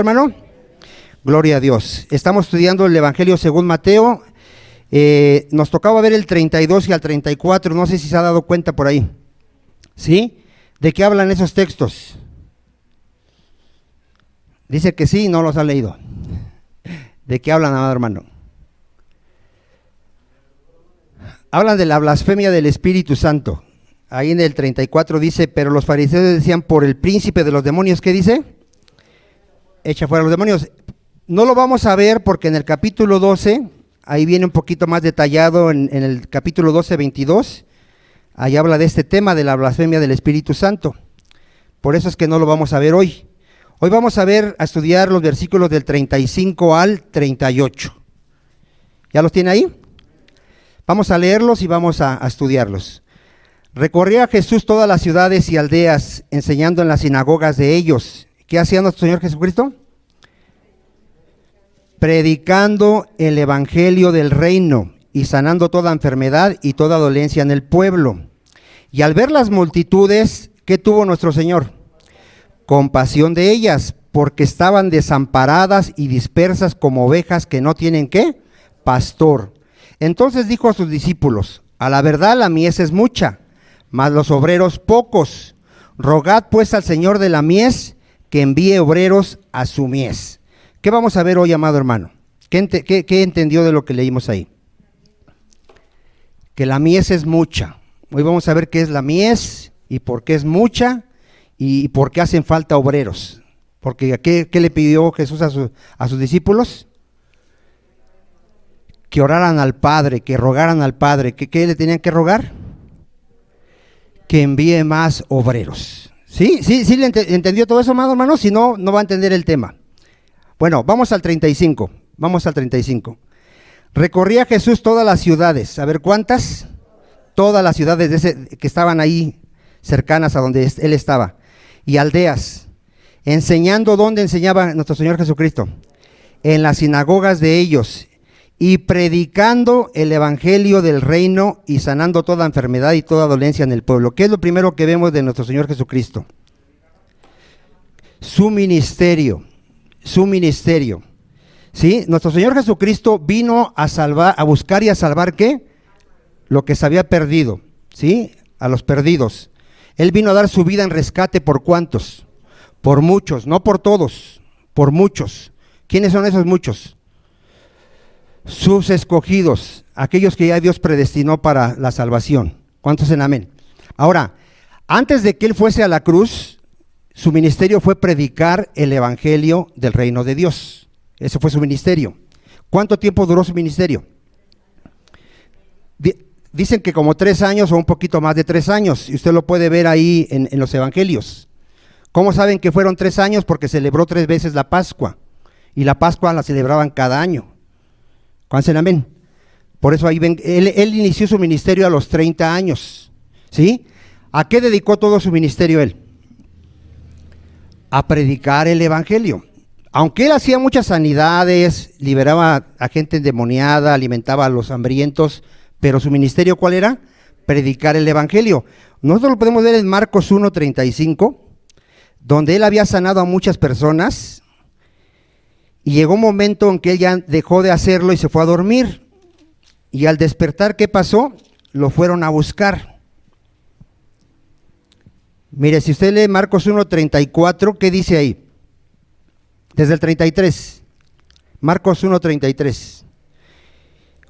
hermano? Gloria a Dios. Estamos estudiando el Evangelio según Mateo. Nos tocaba ver el 32 y al 34, no sé si se ha dado cuenta por ahí. ¿Sí? ¿De qué hablan esos textos? Dice que sí, no los ha leído. ¿De qué hablan, amado hermano? Hablan de la blasfemia del Espíritu Santo. Ahí en el 34 dice, pero los fariseos decían, por el príncipe de los demonios, ¿qué dice? Echa fuera los demonios. No lo vamos a ver porque en el capítulo 12, ahí viene un poquito más detallado, en el capítulo 12, 22, ahí habla de este tema de la blasfemia del Espíritu Santo. Por eso es que no lo vamos a ver hoy. Hoy vamos a estudiar los versículos del 35 al 38. ¿Ya los tiene ahí? Vamos a leerlos y vamos a estudiarlos. Recorría Jesús todas las ciudades y aldeas, enseñando en las sinagogas de ellos. ¿Qué hacía nuestro Señor Jesucristo? Predicando el evangelio del reino y sanando toda enfermedad y toda dolencia en el pueblo. Y al ver las multitudes, ¿qué tuvo nuestro Señor? Compasión de ellas, porque estaban desamparadas y dispersas como ovejas que no tienen ¿qué? Pastor. Entonces dijo a sus discípulos, a la verdad la mies es mucha, mas los obreros pocos. Rogad pues al Señor de la mies que envíe obreros a su mies. ¿Qué vamos a ver hoy, amado hermano? ¿Qué entendió de lo que leímos ahí? Que la mies es mucha. Hoy vamos a ver qué es la mies y por qué es mucha y por qué hacen falta obreros. Porque ¿qué le pidió Jesús a sus discípulos? Que oraran al Padre, que rogaran al Padre. ¿Qué le tenían que rogar? Que envíe más obreros. ¿Sí le entendió todo eso, amado hermano? Si no, no va a entender el tema. Bueno, vamos al 35. Recorría Jesús todas las ciudades. A ver, ¿cuántas? Todas las ciudades que estaban ahí cercanas a donde él estaba. Y aldeas. Enseñando, ¿dónde enseñaba nuestro Señor Jesucristo? En las sinagogas de ellos. Y predicando el evangelio del reino y sanando toda enfermedad y toda dolencia en el pueblo. ¿Qué es lo primero que vemos de nuestro Señor Jesucristo? Su ministerio. ¿Sí? Nuestro Señor Jesucristo vino a buscar y a salvar ¿qué? Lo que se había perdido, ¿sí? A los perdidos. Él vino a dar su vida en rescate ¿por cuántos? Por muchos, no por todos, por muchos. ¿Quiénes son esos muchos? Sus escogidos, aquellos que ya Dios predestinó para la salvación. ¿Cuántos en amén? Ahora, antes de que él fuese a la cruz, su ministerio fue predicar el evangelio del reino de Dios. Ese fue su ministerio. ¿Cuánto tiempo duró su ministerio? Dicen que como 3 años o un poquito más de 3 años, y usted lo puede ver ahí en los evangelios. ¿Cómo saben que fueron 3 años? Porque celebró 3 veces la Pascua, y la Pascua la celebraban cada año. ¿Cuántos en amén? Por eso ahí ven, él inició su ministerio a los 30 años, ¿sí? ¿A qué dedicó todo su ministerio él? A predicar el evangelio. Aunque él hacía muchas sanidades, liberaba a gente endemoniada, alimentaba a los hambrientos, pero su ministerio ¿cuál era? Predicar el evangelio. Nosotros lo podemos ver en Marcos 1:35, donde él había sanado a muchas personas y llegó un momento en que él ya dejó de hacerlo y se fue a dormir. Y al despertar, ¿qué pasó? Lo fueron a buscar. Mire, si usted lee Marcos 1:34, ¿qué dice ahí? Desde el 33. Marcos 1:33.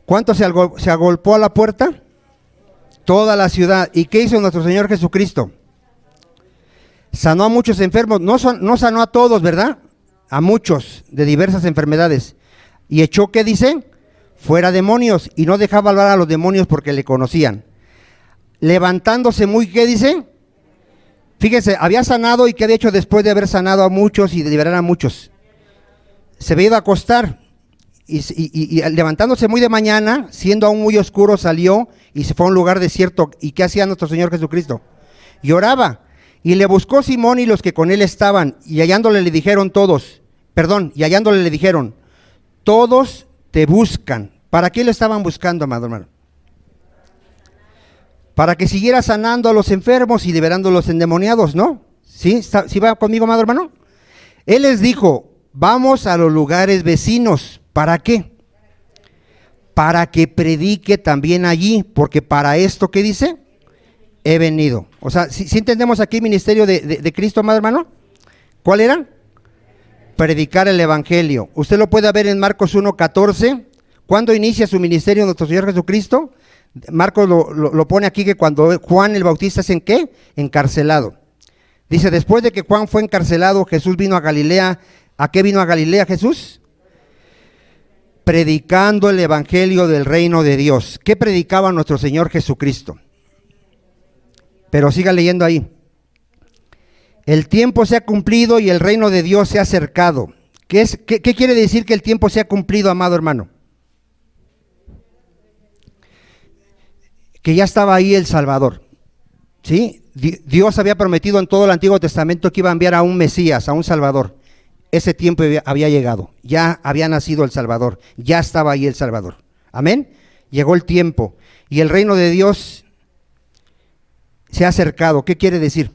¿Cuánto se agolpó a la puerta? Toda la ciudad. ¿Y qué hizo nuestro Señor Jesucristo? Sanó a muchos enfermos. No sanó a todos, ¿verdad? A muchos de diversas enfermedades. Y echó, ¿qué dice? Fuera demonios. Y no dejaba hablar a los demonios porque le conocían. Levantándose muy, ¿qué dice? Fíjense, había sanado y ¿qué había hecho después de haber sanado a muchos y de liberar a muchos? Se había ido a acostar y levantándose muy de mañana, siendo aún muy oscuro, salió y se fue a un lugar desierto. ¿Y qué hacía nuestro Señor Jesucristo? Y oraba. Y le buscó Simón y los que con él estaban, y hallándole le dijeron, todos te buscan. ¿Para qué lo estaban buscando, amado hermano? Para que siguiera sanando a los enfermos y liberando a los endemoniados, ¿no? ¿Sí? ¿Sí va conmigo, amado hermano? Él les dijo, vamos a los lugares vecinos. ¿Para qué? Para que predique también allí, porque para esto, ¿qué dice? He venido. O sea, ¿sí entendemos aquí el ministerio de Cristo, amado hermano? ¿Cuál era? Predicar el evangelio. Usted lo puede ver en Marcos 1:14. ¿Cuándo inicia su ministerio nuestro Señor Jesucristo? Marcos lo pone aquí, que cuando Juan el Bautista es ¿en qué? Encarcelado. Dice, después de que Juan fue encarcelado, Jesús vino a Galilea. ¿A qué vino a Galilea Jesús? Predicando el evangelio del reino de Dios. ¿Qué predicaba nuestro Señor Jesucristo? Pero siga leyendo ahí. El tiempo se ha cumplido y el reino de Dios se ha acercado. ¿Qué quiere decir que el tiempo se ha cumplido, amado hermano? Que ya estaba ahí el Salvador, ¿sí? Dios había prometido en todo el Antiguo Testamento que iba a enviar a un Mesías, a un Salvador. Ese tiempo había llegado, ya había nacido el Salvador, ya estaba ahí el Salvador. Amén. Llegó el tiempo y el reino de Dios se ha acercado. ¿Qué quiere decir?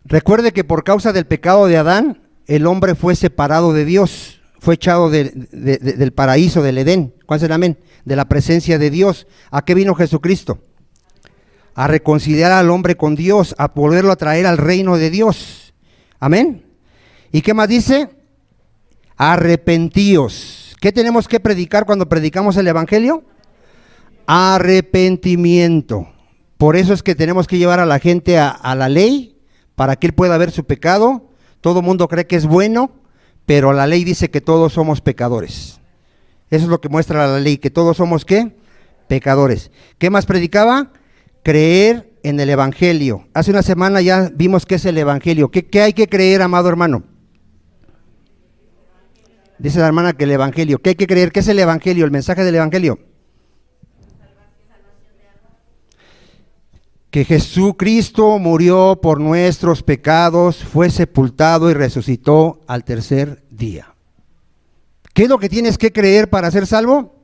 Recuerde que por causa del pecado de Adán, el hombre fue separado de Dios, fue echado del paraíso, del Edén. ¿Cuál es el amén? De la presencia de Dios. ¿A qué vino Jesucristo? A reconciliar al hombre con Dios, a volverlo a traer al reino de Dios. Amén. ¿Y qué más dice? Arrepentíos. ¿Qué tenemos que predicar cuando predicamos el evangelio? Arrepentimiento. Por eso es que tenemos que llevar a la gente a la ley, para que él pueda ver su pecado. Todo el mundo cree que es bueno, pero la ley dice que todos somos pecadores. Eso es lo que muestra la ley, que todos somos ¿qué? Pecadores. ¿Qué más predicaba? Creer en el evangelio. Hace una semana ya vimos qué es el evangelio. ¿Qué hay que creer, amado hermano? Dice la hermana que el evangelio. ¿Qué hay que creer? ¿Qué es el evangelio? El mensaje del evangelio. Que Jesucristo murió por nuestros pecados, fue sepultado y resucitó al tercer día. ¿Qué es lo que tienes que creer para ser salvo?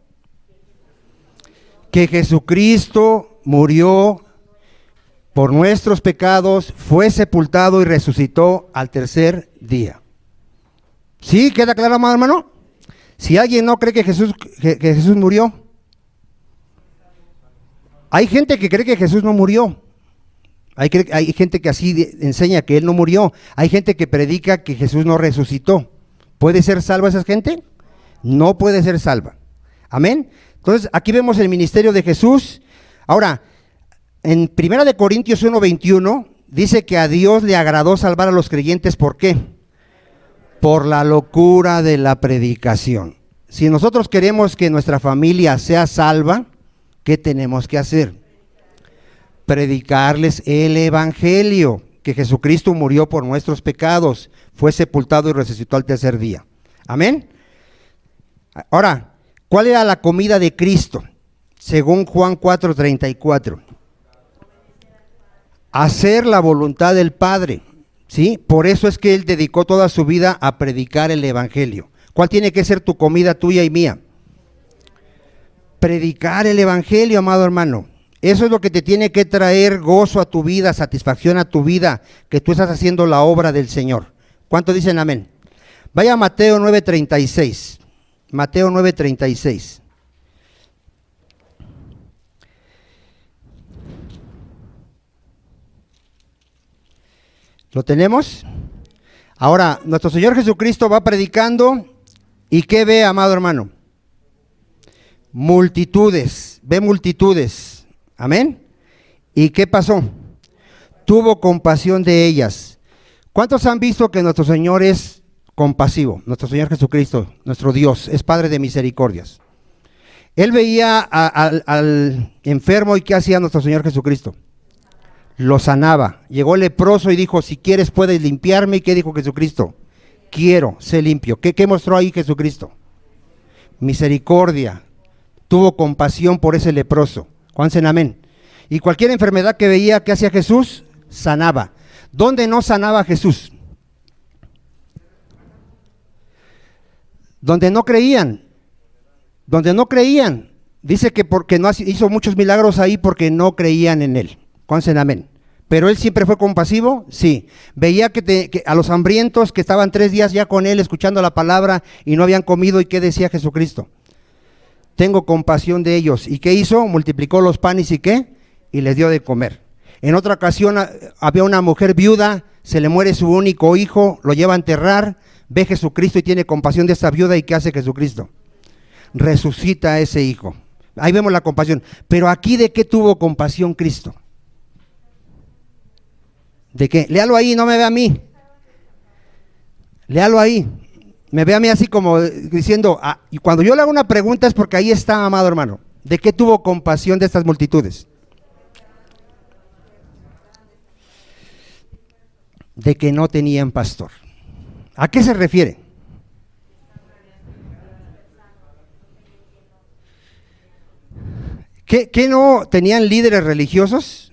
Que Jesucristo murió por nuestros pecados, fue sepultado y resucitó al tercer día. ¿Sí? ¿Queda claro, amado hermano? Si alguien no cree que Jesús murió, hay gente que cree que Jesús no murió. Hay gente que así enseña que Él no murió. Hay gente que predica que Jesús no resucitó. ¿Puede ser salva esa gente? No puede ser salva. Amén. Entonces, aquí vemos el ministerio de Jesús. Ahora, en 1 Corintios 1:21 dice que a Dios le agradó salvar a los creyentes. ¿Por qué? Por la locura de la predicación. Si nosotros queremos que nuestra familia sea salva, ¿qué tenemos que hacer? Predicarles el evangelio, que Jesucristo murió por nuestros pecados, fue sepultado y resucitó al tercer día. Amén. Ahora, ¿cuál era la comida de Cristo? Según Juan 4:34. Hacer la voluntad del Padre, ¿sí? Por eso es que Él dedicó toda su vida a predicar el evangelio. ¿Cuál tiene que ser tu comida tuya y mía? Predicar el evangelio, amado hermano. Eso es lo que te tiene que traer gozo a tu vida, satisfacción a tu vida, que tú estás haciendo la obra del Señor. ¿Cuántos dicen amén? Vaya a Mateo 9:36. Mateo 9:36. ¿Lo tenemos? Ahora, nuestro Señor Jesucristo va predicando, ¿y qué ve, amado hermano? Multitudes, ve multitudes. Amén. ¿Y qué pasó? Tuvo compasión de ellas. ¿Cuántos han visto que nuestro Señor es compasivo? Nuestro Señor Jesucristo, nuestro Dios, es Padre de misericordias. Él veía al enfermo, y ¿qué hacía nuestro Señor Jesucristo? Lo sanaba. Llegó el leproso y dijo, si quieres puedes limpiarme. ¿Y qué dijo Jesucristo? Quiero, sé limpio. ¿Qué mostró ahí Jesucristo? Misericordia. Tuvo compasión por ese leproso. Juan, amén. Y cualquier enfermedad que veía, ¿qué hacía Jesús? Sanaba. ¿Dónde no sanaba Jesús? Donde no creían. Donde no creían. Dice que porque no hizo muchos milagros ahí porque no creían en Él. Juan, amén. Pero él siempre fue compasivo, sí. Veía que a los hambrientos que estaban 3 días ya con él escuchando la palabra y no habían comido, ¿y qué decía Jesucristo? Tengo compasión de ellos. ¿Y qué hizo? Multiplicó los panes y ¿qué? Y les dio de comer. En otra ocasión había una mujer viuda, se le muere su único hijo, lo lleva a enterrar, ve Jesucristo y tiene compasión de esta viuda, ¿y qué hace Jesucristo? Resucita a ese hijo. Ahí vemos la compasión. Pero aquí, ¿de qué tuvo compasión Cristo? ¿De qué? Léalo ahí, no me ve a mí. Léalo ahí. Me ve a mí así como diciendo, y cuando yo le hago una pregunta es porque ahí está, amado hermano. ¿De qué tuvo compasión de estas multitudes? De que no tenían pastor. ¿A qué se refiere? ¿Qué no tenían líderes religiosos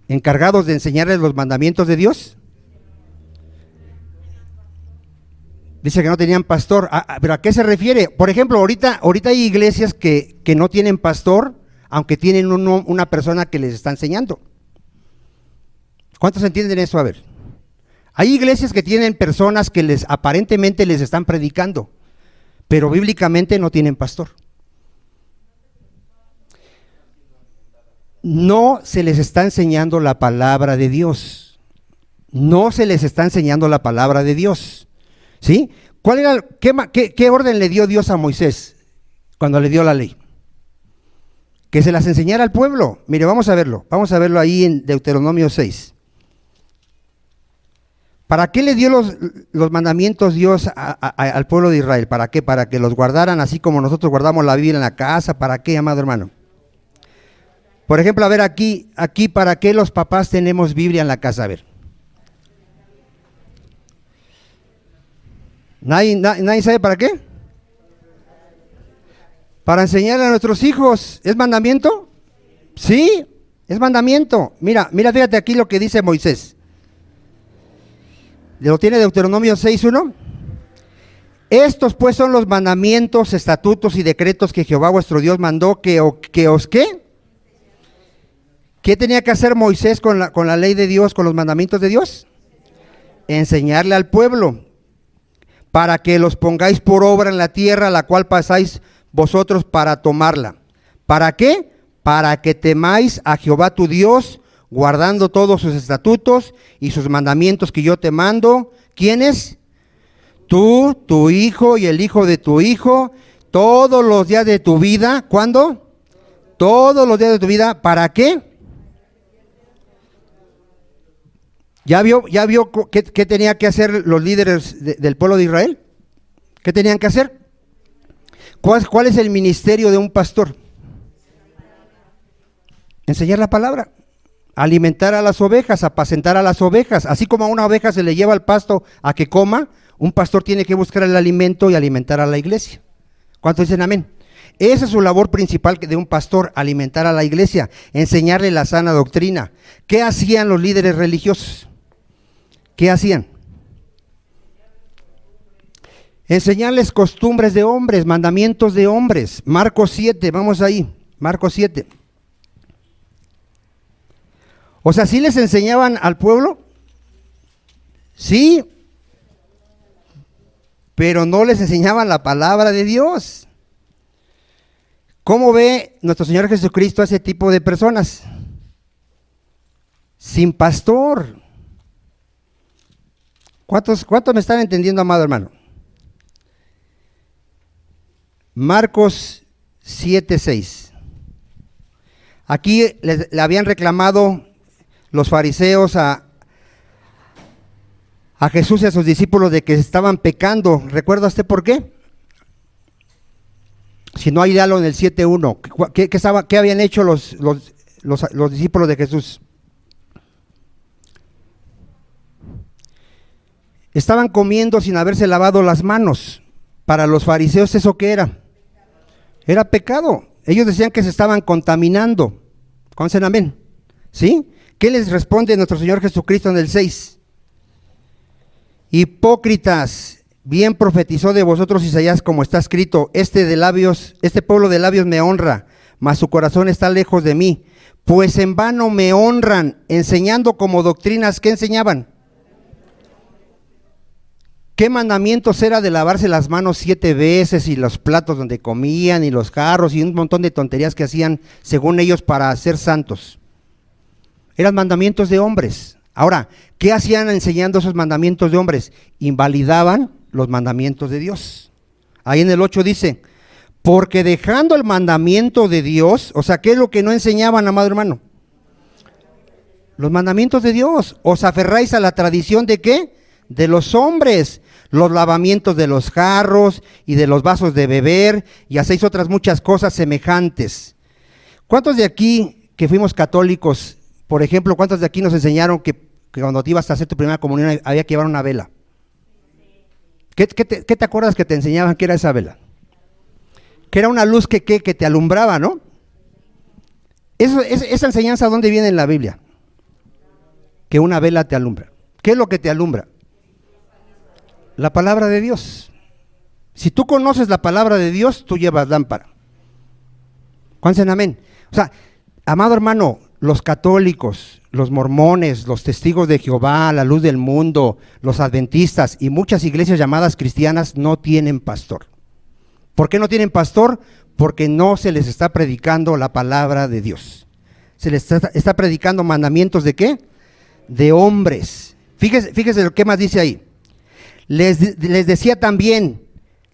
encargados de enseñarles los mandamientos de Dios? Dice que no tenían pastor. ¿Pero a qué se refiere? Por ejemplo, ahorita hay iglesias que no tienen pastor, aunque tienen una persona que les está enseñando. ¿Cuántos entienden eso? A ver. Hay iglesias que tienen personas que aparentemente les están predicando, pero bíblicamente no tienen pastor. No se les está enseñando la palabra de Dios. No se les está enseñando la palabra de Dios. ¿Sí? ¿Qué orden le dio Dios a Moisés cuando le dio la ley? Que se las enseñara al pueblo. Mire, vamos a verlo ahí en Deuteronomio 6. ¿Para qué le dio los mandamientos Dios al pueblo de Israel? ¿Para qué? Para que los guardaran así como nosotros guardamos la Biblia en la casa. ¿Para qué, amado hermano? Por ejemplo, a ver aquí, ¿para qué los papás tenemos Biblia en la casa? A ver. ¿Nadie sabe para qué? Para enseñarle a nuestros hijos. ¿Es mandamiento? Sí, es mandamiento. Mira, fíjate aquí lo que dice Moisés. ¿Lo tiene Deuteronomio 6:1? Estos pues son los mandamientos, estatutos y decretos que Jehová vuestro Dios mandó que os ¿qué? ¿Qué tenía que hacer Moisés con la ley de Dios, con los mandamientos de Dios? Enseñarle al pueblo, para que los pongáis por obra en la tierra, la cual pasáis vosotros para tomarla. ¿Para qué? Para que temáis a Jehová tu Dios, guardando todos sus estatutos y sus mandamientos que yo te mando. ¿Quiénes? Tú, tu hijo y el hijo de tu hijo, todos los días de tu vida. ¿Cuándo? Todos los días de tu vida. ¿Para qué? ¿Ya vio qué tenía que hacer los líderes del pueblo de Israel? ¿Qué tenían que hacer? ¿Cuál es el ministerio de un pastor? Enseñar la palabra, alimentar a las ovejas, apacentar a las ovejas. Así como a una oveja se le lleva al pasto a que coma, un pastor tiene que buscar el alimento y alimentar a la iglesia. ¿Cuántos dicen amén? Esa es su labor principal de un pastor, alimentar a la iglesia, enseñarle la sana doctrina. ¿Qué hacían los líderes religiosos? ¿Qué hacían? Enseñarles costumbres de hombres, mandamientos de hombres. Marcos 7, vamos ahí, Marcos 7. O sea, ¿sí les enseñaban al pueblo? Sí, pero no les enseñaban la palabra de Dios. ¿Cómo ve nuestro Señor Jesucristo a ese tipo de personas? Sin pastor. ¿Cuántos me están entendiendo, amado hermano? Marcos 7:6. Aquí le habían reclamado los fariseos a Jesús y a sus discípulos de que estaban pecando. ¿Recuerda usted por qué? Si no, hay diálogo en el 7:1. ¿Qué habían hecho los discípulos de Jesús? Estaban comiendo sin haberse lavado las manos. Para los fariseos, ¿eso qué era? Era pecado. Ellos decían que se estaban contaminando. ¿Conocen amén? ¿Sí? ¿Qué les responde nuestro Señor Jesucristo en el 6? Hipócritas, bien profetizó de vosotros Isaías, como está escrito: este pueblo de labios me honra, mas su corazón está lejos de mí, Pues en vano me honran, enseñando como doctrinas. ¿Qué enseñaban? ¿Qué mandamientos era de lavarse las manos 7 veces y los platos donde comían y los jarros y un montón de tonterías que hacían según ellos para ser santos? Eran mandamientos de hombres. Ahora, ¿qué hacían enseñando esos mandamientos de hombres? Invalidaban los mandamientos de Dios. Ahí en el 8 dice, porque dejando el mandamiento de Dios, o sea, ¿qué es lo que no enseñaban, amado hermano? Los mandamientos de Dios. ¿Os aferráis a la tradición de qué? De los hombres, los lavamientos de los jarros y de los vasos de beber, y hacéis otras muchas cosas semejantes. ¿Cuántos de aquí que fuimos católicos, por ejemplo, cuántos de aquí nos enseñaron que cuando te ibas a hacer tu primera comunión había que llevar una vela? ¿Qué te acuerdas que te enseñaban que era esa vela? Que era una luz que te alumbraba, ¿no? Esa enseñanza, ¿dónde viene en la Biblia? Que una vela te alumbra. ¿Qué es lo que te alumbra? La palabra de Dios. Si tú conoces la palabra de Dios, tú llevas lámpara. ¿Cuántos dicen amén? O sea, amado hermano, los católicos, los mormones, los testigos de Jehová, la luz del mundo, los adventistas y muchas iglesias llamadas cristianas no tienen pastor. ¿Por qué no tienen pastor? Porque no se les está predicando la palabra de Dios. Se les está predicando mandamientos ¿de qué? De hombres. Fíjese lo que más dice ahí. Les decía también,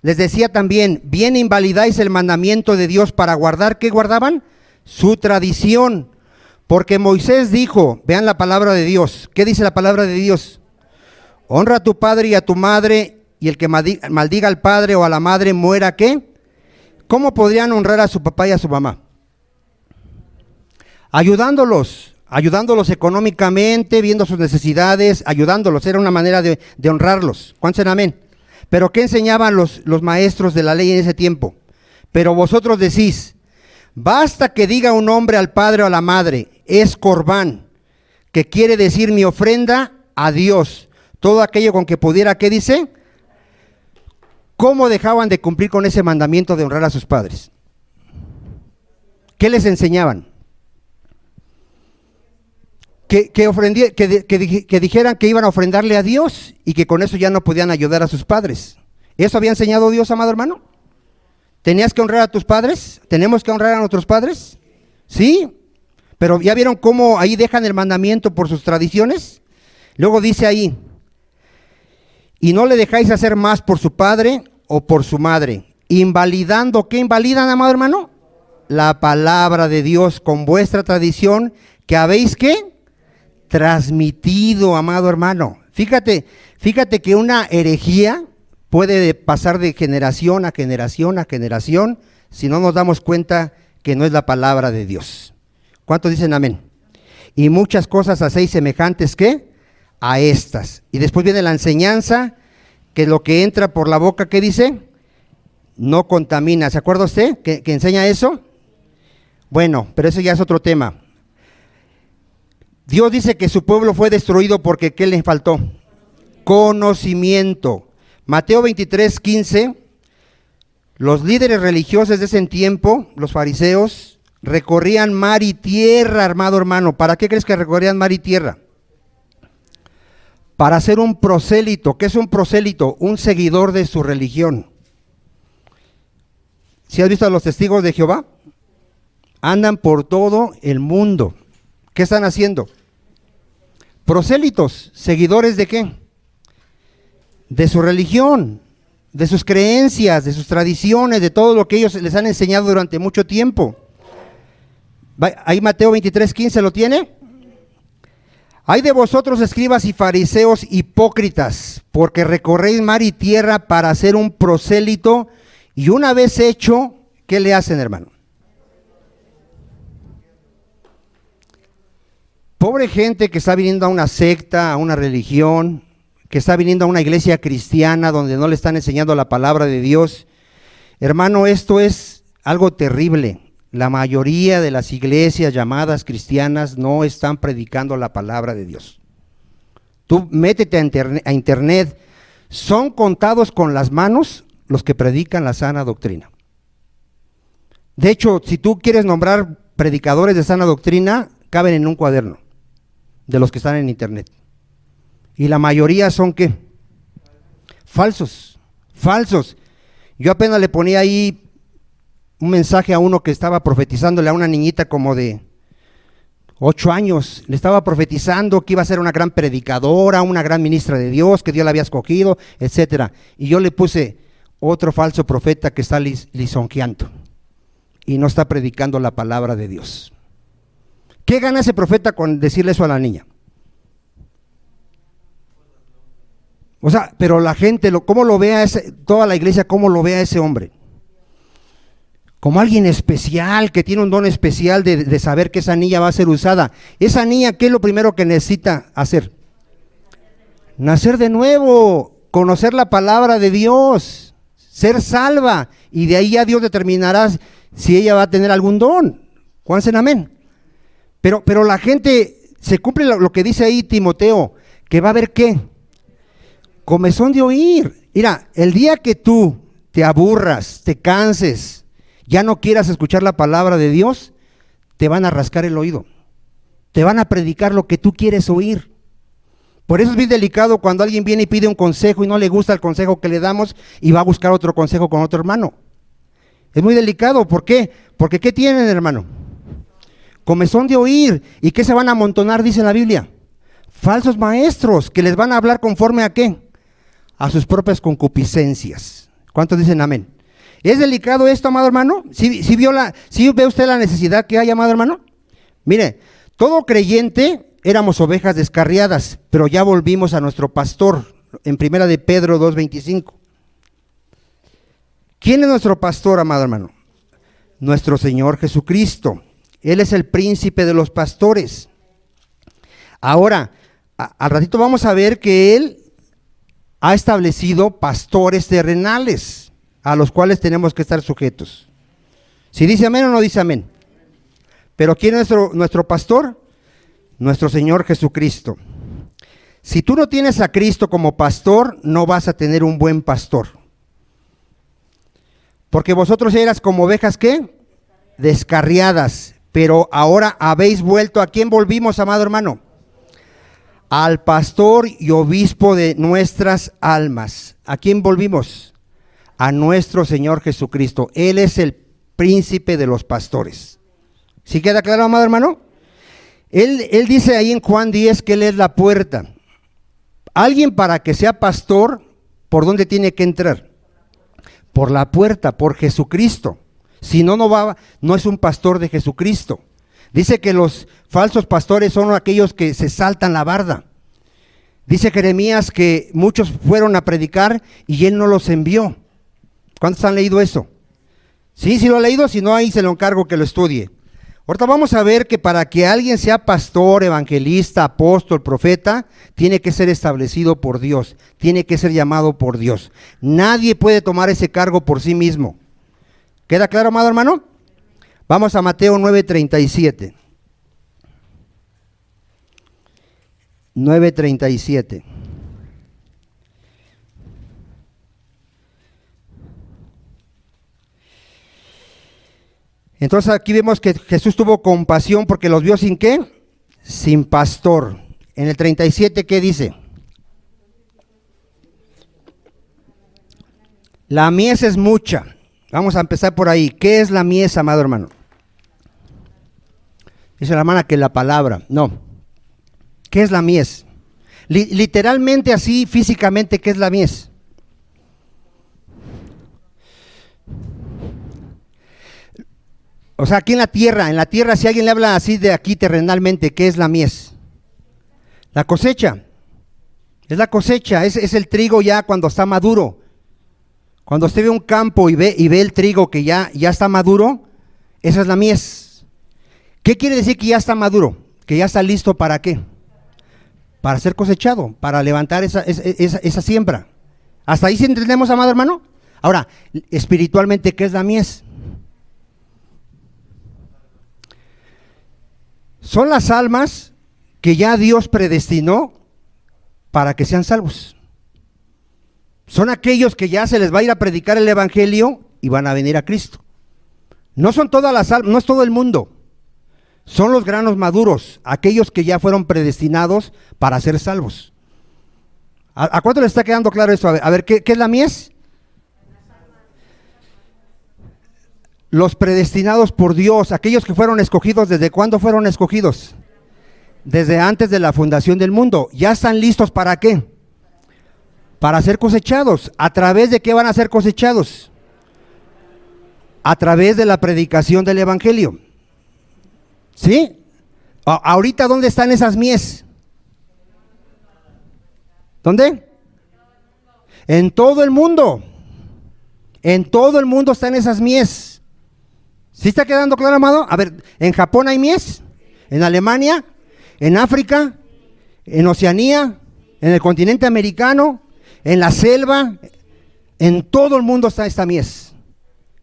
bien invalidáis el mandamiento de Dios para guardar, ¿qué guardaban? Su tradición. Porque Moisés dijo, vean la palabra de Dios, ¿qué dice la palabra de Dios? Honra a tu padre y a tu madre, y el que maldiga al padre o a la madre muera, ¿qué? ¿Cómo podrían honrar a su papá y a su mamá? Ayudándolos económicamente, viendo sus necesidades, ayudándolos, era una manera de honrarlos. ¿Cuántos dicen amén? Pero ¿qué enseñaban los maestros de la ley en ese tiempo? Pero vosotros decís, basta que diga un hombre al padre o a la madre, es corbán, que quiere decir mi ofrenda a Dios, todo aquello con que pudiera, ¿qué dice? ¿Cómo dejaban de cumplir con ese mandamiento de honrar a sus padres? ¿Qué les enseñaban? Que dijeran que iban a ofrendarle a Dios y que con eso ya no podían ayudar a sus padres. ¿Eso había enseñado Dios, amado hermano? ¿Tenías que honrar a tus padres? ¿Tenemos que honrar a nuestros padres? Sí, pero ¿ya vieron cómo ahí dejan el mandamiento por sus tradiciones? Luego dice ahí, y no le dejáis hacer más por su padre o por su madre, invalidando, ¿qué invalidan, amado hermano? La palabra de Dios con vuestra tradición que habéis, ¿qué? Transmitido, amado hermano. Fíjate que una herejía puede pasar de generación a generación a generación si no nos damos cuenta que no es la palabra de Dios. ¿Cuántos dicen amén? Y muchas cosas hacéis semejantes ¿qué? A estas. Y después viene la enseñanza, que lo que entra por la boca, ¿qué dice? No contamina. ¿Se acuerda usted que enseña eso? Bueno, pero eso ya es otro tema. Dios dice que su pueblo fue destruido porque ¿qué le faltó? Conocimiento. Mateo 23:15, los líderes religiosos de ese tiempo, los fariseos, recorrían mar y tierra, amado hermano. ¿Para qué crees que recorrían mar y tierra? Para ser un prosélito. ¿Qué es un prosélito? Un seguidor de su religión. ¿Sí has visto a los testigos de Jehová? Andan por todo el mundo. ¿Qué están haciendo? Prosélitos, seguidores ¿de qué? De su religión, de sus creencias, de sus tradiciones, de todo lo que ellos les han enseñado durante mucho tiempo. Ahí Mateo 23:15 lo tiene. Hay de vosotros escribas y fariseos hipócritas, porque recorréis mar y tierra para hacer un prosélito, y una vez hecho, ¿qué le hacen, hermano? Pobre gente que está viniendo a una secta, a una religión, que está viniendo a una iglesia cristiana donde no le están enseñando la palabra de Dios. Hermano, esto es algo terrible. La mayoría de las iglesias llamadas cristianas no están predicando la palabra de Dios. Tú métete a internet, son contados con las manos los que predican la sana doctrina. De hecho, si tú quieres nombrar predicadores de sana doctrina caben en un cuaderno de los que están en internet. Y la mayoría son ¿qué? Falsos. Yo apenas le ponía ahí un mensaje a uno que estaba profetizándole a una niñita como de 8 años, le estaba profetizando que iba a ser una gran predicadora, una gran ministra de Dios, que Dios la había escogido, etcétera. Y yo le puse otro falso profeta que está lisonjeando y no está predicando la palabra de Dios. ¿Qué gana ese profeta con decirle eso a la niña? O sea, pero la gente, ¿cómo lo ve a toda la iglesia, cómo lo ve a ese hombre? Como alguien especial, que tiene un don especial de saber que esa niña va a ser usada. Esa niña, ¿qué es lo primero que necesita hacer? Nacer de nuevo, conocer la palabra de Dios, ser salva, y de ahí ya Dios determinará si ella va a tener algún don. ¿Cuántos dicen amén? Pero la gente, se cumple lo que dice ahí Timoteo, que va a haber ¿qué? Comezón de oír. Mira, el día que tú te aburras, te canses, ya no quieras escuchar la palabra de Dios, te van a rascar el oído, te van a predicar lo que tú quieres oír. Por eso es bien delicado cuando alguien viene y pide un consejo y no le gusta el consejo que le damos y va a buscar otro consejo con otro hermano. Es muy delicado. ¿Por qué? Porque ¿qué tienen, hermano? Comezón de oír. ¿Y qué se van a amontonar, dice la Biblia? Falsos maestros que les van a hablar conforme a ¿qué? A sus propias concupiscencias. ¿Cuántos dicen amén? ¿Es delicado esto, amado hermano? ¿Sí ve usted la necesidad que hay, amado hermano? Mire, todo creyente éramos ovejas descarriadas, pero ya volvimos a nuestro pastor, en 1 de Pedro 2:25. ¿Quién es nuestro pastor, amado hermano? Nuestro Señor Jesucristo. Él es el príncipe de los pastores. Ahora, al ratito vamos a ver que Él ha establecido pastores terrenales a los cuales tenemos que estar sujetos. ¿Sí dice amén o no dice amén? Pero ¿quién es nuestro pastor? Nuestro Señor Jesucristo. Si tú no tienes a Cristo como pastor, no vas a tener un buen pastor. Porque vosotros eras como ovejas ¿qué? Descarriadas, pero ahora habéis vuelto. ¿A quién volvimos, amado hermano? Al pastor y obispo de nuestras almas. ¿A quién volvimos? A nuestro Señor Jesucristo. Él es el príncipe de los pastores. ¿Sí queda claro, amado hermano? Él dice ahí en Juan 10 que Él es la puerta. Alguien para que sea pastor, ¿por dónde tiene que entrar? Por la puerta, por Jesucristo. Si no, no es un pastor de Jesucristo. Dice que los falsos pastores son aquellos que se saltan la barda. Dice Jeremías que muchos fueron a predicar y Él no los envió. ¿Cuántos han leído eso? Sí lo ha leído, si no ahí se lo encargo que lo estudie. Ahorita vamos a ver que para que alguien sea pastor, evangelista, apóstol, profeta, tiene que ser establecido por Dios, tiene que ser llamado por Dios. Nadie puede tomar ese cargo por sí mismo. ¿Queda claro, amado hermano? Vamos a Mateo 9:37. 9:37. Entonces aquí vemos que Jesús tuvo compasión porque los vio sin ¿qué? Sin pastor. En el 37, ¿qué dice? La mies es mucha. Vamos a empezar por ahí. ¿Qué es la mies, amado hermano? Dice la hermana que la palabra. No. ¿Qué es la mies? Literalmente así, físicamente, ¿qué es la mies? O sea, aquí en la tierra, si alguien le habla así de aquí terrenalmente, ¿qué es la mies? La cosecha. Es la cosecha, es el trigo ya cuando está maduro. Cuando usted ve un campo y ve el trigo que ya está maduro, esa es la mies. ¿Qué quiere decir que ya está maduro? Que ya está listo ¿para qué? Para ser cosechado, para levantar esa siembra. ¿Hasta ahí sí entendemos, amado hermano? Ahora, espiritualmente, ¿qué es la mies? Son las almas que ya Dios predestinó para que sean salvos. Son aquellos que ya se les va a ir a predicar el evangelio y van a venir a Cristo. No son todas las almas, no es todo el mundo. Son los granos maduros, aquellos que ya fueron predestinados para ser salvos. ¿A cuánto le está quedando claro eso? A ver, ¿qué es la mies? Los predestinados por Dios, aquellos que fueron escogidos. ¿Desde cuándo fueron escogidos? Desde antes de la fundación del mundo. ¿Ya están listos para qué? Para ser cosechados. ¿A través de qué van a ser cosechados? A través de la predicación del evangelio. ¿Sí? Ahorita, ¿dónde están esas mies? ¿Dónde? En todo el mundo. En todo el mundo están esas mies. ¿Sí está quedando claro, amado? A ver, ¿en Japón hay mies? ¿En Alemania? ¿En África? ¿En Oceanía? ¿En el continente americano? ¿En la selva? En todo el mundo está esta mies.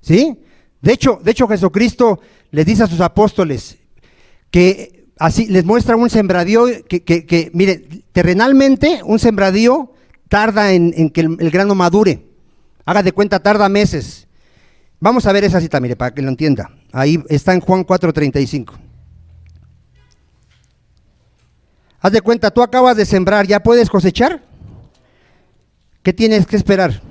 ¿Sí? De hecho Jesucristo les dice a sus apóstoles que así les muestra un sembradío que mire, terrenalmente un sembradío tarda en que el grano madure. Haga de cuenta, tarda meses. Vamos a ver esa cita, mire, para que lo entienda. Ahí está en Juan 4:35. Haz de cuenta, tú acabas de sembrar, ¿ya puedes cosechar? ¿Qué tienes que esperar?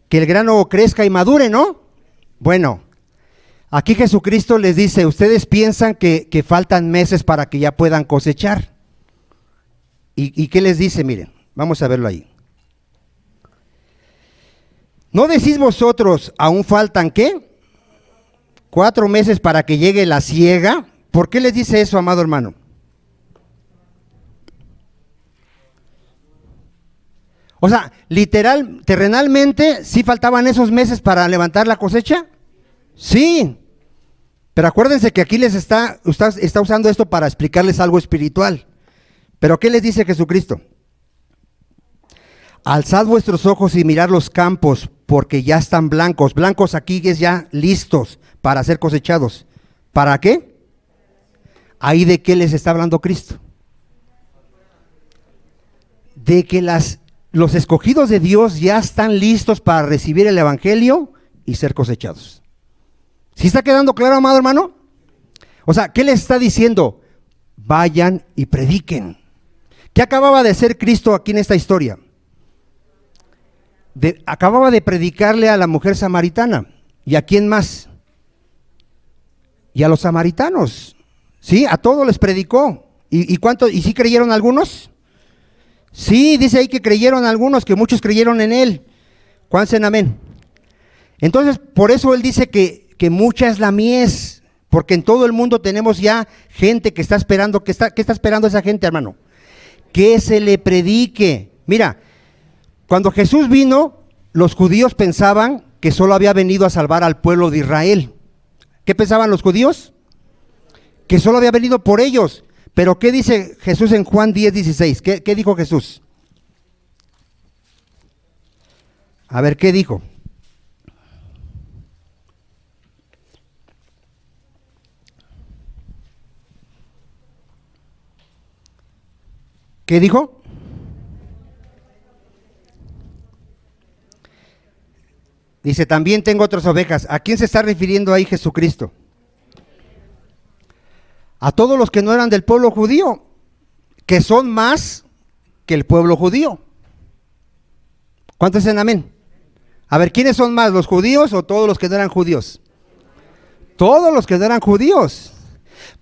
Que el grano crezca y madure, ¿no? Bueno, aquí Jesucristo les dice, ustedes piensan que faltan meses para que ya puedan cosechar. ¿Y qué les dice? Miren, vamos a verlo ahí. ¿No decís vosotros, aún faltan qué? 4 meses para que llegue la siega. ¿Por qué les dice eso, amado hermano? O sea, literal, terrenalmente, ¿sí faltaban esos meses para levantar la cosecha? Sí, pero acuérdense que aquí les está usando esto para explicarles algo espiritual. ¿Pero qué les dice Jesucristo? Alzad vuestros ojos y mirad los campos, porque ya están blancos. Blancos aquí es ya listos para ser cosechados. ¿Para qué? Ahí de qué les está hablando Cristo. De que los escogidos de Dios ya están listos para recibir el evangelio y ser cosechados. ¿Sí está quedando claro, amado hermano? O sea, ¿qué les está diciendo? Vayan y prediquen. ¿Qué acababa de hacer Cristo aquí en esta historia? Acababa de predicarle a la mujer samaritana. ¿Y a quién más? Y a los samaritanos. Sí, a todos les predicó. ¿Y cuánto? ¿Y sí creyeron algunos? Sí, dice ahí que creyeron algunos, que muchos creyeron en él. ¿Cuántos en amén? Entonces, por eso él dice que mucha es la mies, porque en todo el mundo tenemos ya gente que está esperando. ¿Qué está esperando esa gente, hermano? Que se le predique. Mira, cuando Jesús vino, los judíos pensaban que solo había venido a salvar al pueblo de Israel. ¿Qué pensaban los judíos? Que solo había venido por ellos. Pero ¿qué dice Jesús en Juan 10:16? ¿Qué dijo Jesús? A ver, ¿qué dijo? ¿Qué dijo? Dice, también tengo otras ovejas. ¿A quién se está refiriendo ahí Jesucristo? A todos los que no eran del pueblo judío, que son más que el pueblo judío. ¿Cuántos dicen amén? A ver, ¿quiénes son más, los judíos o todos los que no eran judíos? Todos los que no eran judíos.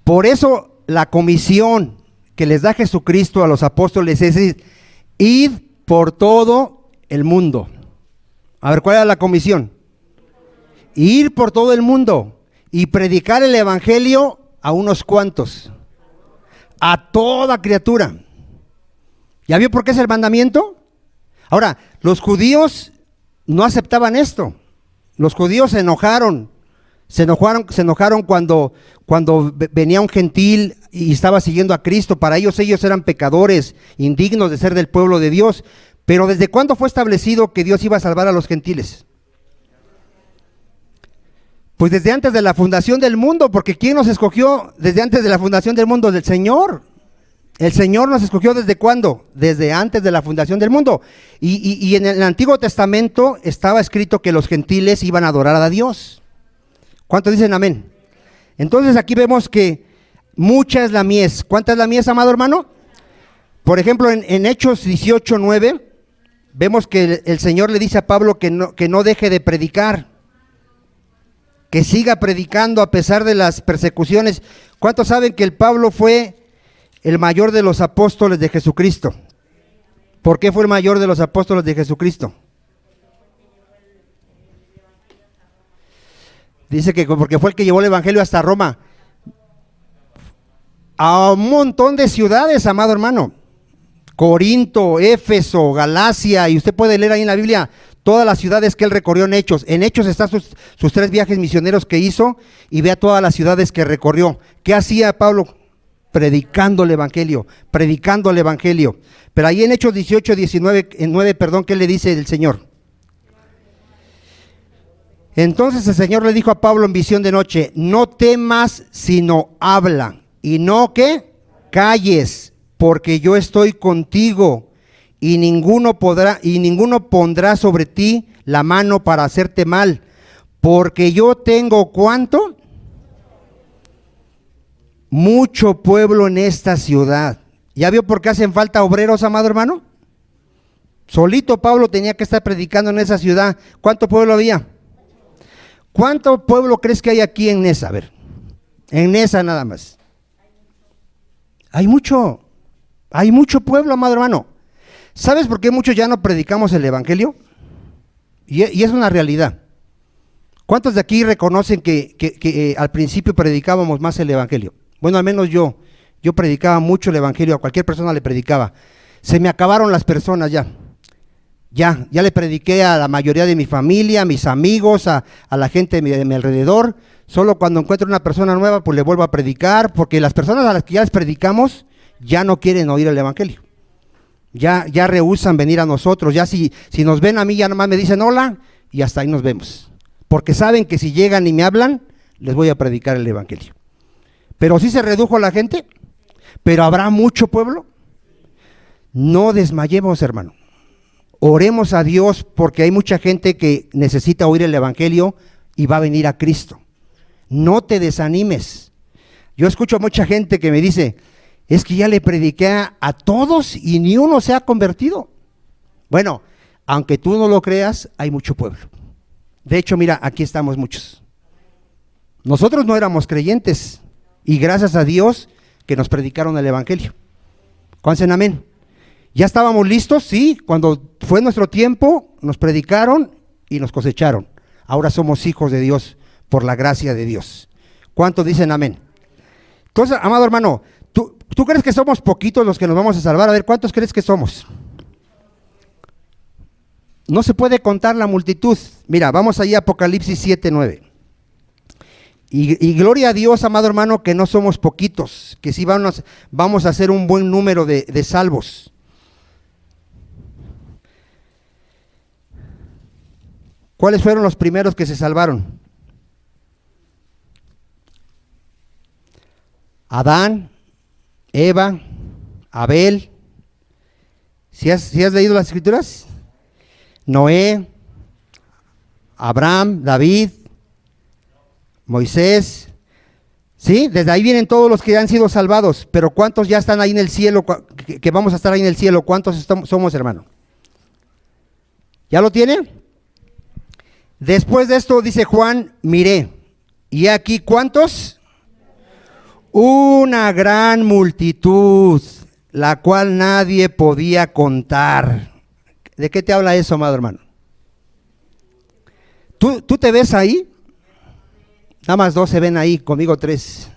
Por eso la comisión que les da Jesucristo a los apóstoles es decir, id por todo el mundo. A ver, ¿cuál era la comisión? Ir por todo el mundo y predicar el evangelio a unos cuantos, a toda criatura. ¿Ya vio por qué es el mandamiento? Ahora, los judíos no aceptaban esto. Los judíos se enojaron cuando venía un gentil y estaba siguiendo a Cristo. Para ellos eran pecadores, indignos de ser del pueblo de Dios. Pero ¿desde cuándo fue establecido que Dios iba a salvar a los gentiles? Pues desde antes de la fundación del mundo, porque ¿quién nos escogió desde antes de la fundación del mundo? Del Señor. El Señor nos escogió ¿desde cuándo? Desde antes de la fundación del mundo. Y en el Antiguo Testamento estaba escrito que los gentiles iban a adorar a Dios. ¿Cuántos dicen amén? Entonces aquí vemos que mucha es la mies. ¿Cuánta es la mies, amado hermano? Por ejemplo, en Hechos 18:9, vemos que el Señor le dice a Pablo que no deje de predicar, que siga predicando a pesar de las persecuciones. ¿Cuántos saben que el Pablo fue el mayor de los apóstoles de Jesucristo? ¿Por qué fue el mayor de los apóstoles de Jesucristo? Dice que porque fue el que llevó el evangelio hasta Roma, a un montón de ciudades, amado hermano. Corinto, Éfeso, Galacia, y usted puede leer ahí en la Biblia todas las ciudades que él recorrió en Hechos. En Hechos están sus 3 viajes misioneros que hizo, y vea todas las ciudades que recorrió. ¿Qué hacía Pablo? Predicando el evangelio, predicando el evangelio. Pero ahí en Hechos 18:9, ¿qué le dice el Señor? Entonces el Señor le dijo a Pablo en visión de noche: no temas, sino habla, y no que calles, porque yo estoy contigo, y ninguno pondrá sobre ti la mano para hacerte mal, porque yo tengo, ¿cuánto? Mucho pueblo en esta ciudad. ¿Ya vio por qué hacen falta obreros, amado hermano? Solito Pablo tenía que estar predicando en esa ciudad. ¿Cuánto pueblo había? ¿Cuánto pueblo crees que hay aquí en Nesa? A ver, en Nesa nada más. Hay mucho pueblo, amado hermano. ¿Sabes por qué muchos ya no predicamos el evangelio? Y es una realidad. ¿Cuántos de aquí reconocen que al principio predicábamos más el evangelio? Bueno, al menos yo predicaba mucho el evangelio, a cualquier persona le predicaba. Se me acabaron las personas ya. Ya le prediqué a la mayoría de mi familia, a mis amigos, a la gente de mi alrededor. Solo cuando encuentro una persona nueva, pues le vuelvo a predicar, porque las personas a las que ya les predicamos ya no quieren oír el evangelio. Ya rehúsan venir a nosotros. Ya si nos ven a mí, ya nomás me dicen hola y hasta ahí nos vemos. Porque saben que si llegan y me hablan, les voy a predicar el evangelio. Pero sí se redujo la gente, pero habrá mucho pueblo. No desmayemos, hermano. Oremos a Dios, porque hay mucha gente que necesita oír el evangelio y va a venir a Cristo. No te desanimes. Yo escucho a mucha gente que me dice: es que ya le prediqué a todos y ni uno se ha convertido. Bueno, aunque tú no lo creas, hay mucho pueblo. De hecho, mira, aquí estamos muchos. Nosotros no éramos creyentes, y gracias a Dios que nos predicaron el evangelio. ¿Cuántos dicen amén? ¿Ya estábamos listos? Sí, cuando fue nuestro tiempo, nos predicaron y nos cosecharon. Ahora somos hijos de Dios por la gracia de Dios. ¿Cuántos dicen amén? Entonces, amado hermano, ¿tú crees que somos poquitos los que nos vamos a salvar? A ver, ¿cuántos crees que somos? No se puede contar la multitud. Mira, vamos allá a Apocalipsis 7:9. Y gloria a Dios, amado hermano, que no somos poquitos, que sí vamos a hacer un buen número de salvos. ¿Cuáles fueron los primeros que se salvaron? Adán, Eva, Abel. ¿Sí has leído las escrituras? Noé, Abraham, David, Moisés. Sí, desde ahí vienen todos los que han sido salvados. Pero ¿cuántos ya están ahí en el cielo? Que vamos a estar ahí en el cielo. ¿Cuántos somos, hermano? ¿Ya lo tiene? Después de esto dice Juan: miré, y aquí, ¿cuántos? Una gran multitud, la cual nadie podía contar. ¿De qué te habla eso, amado hermano? ¿Tú te ves ahí? Nada más 2 se ven ahí, conmigo 3.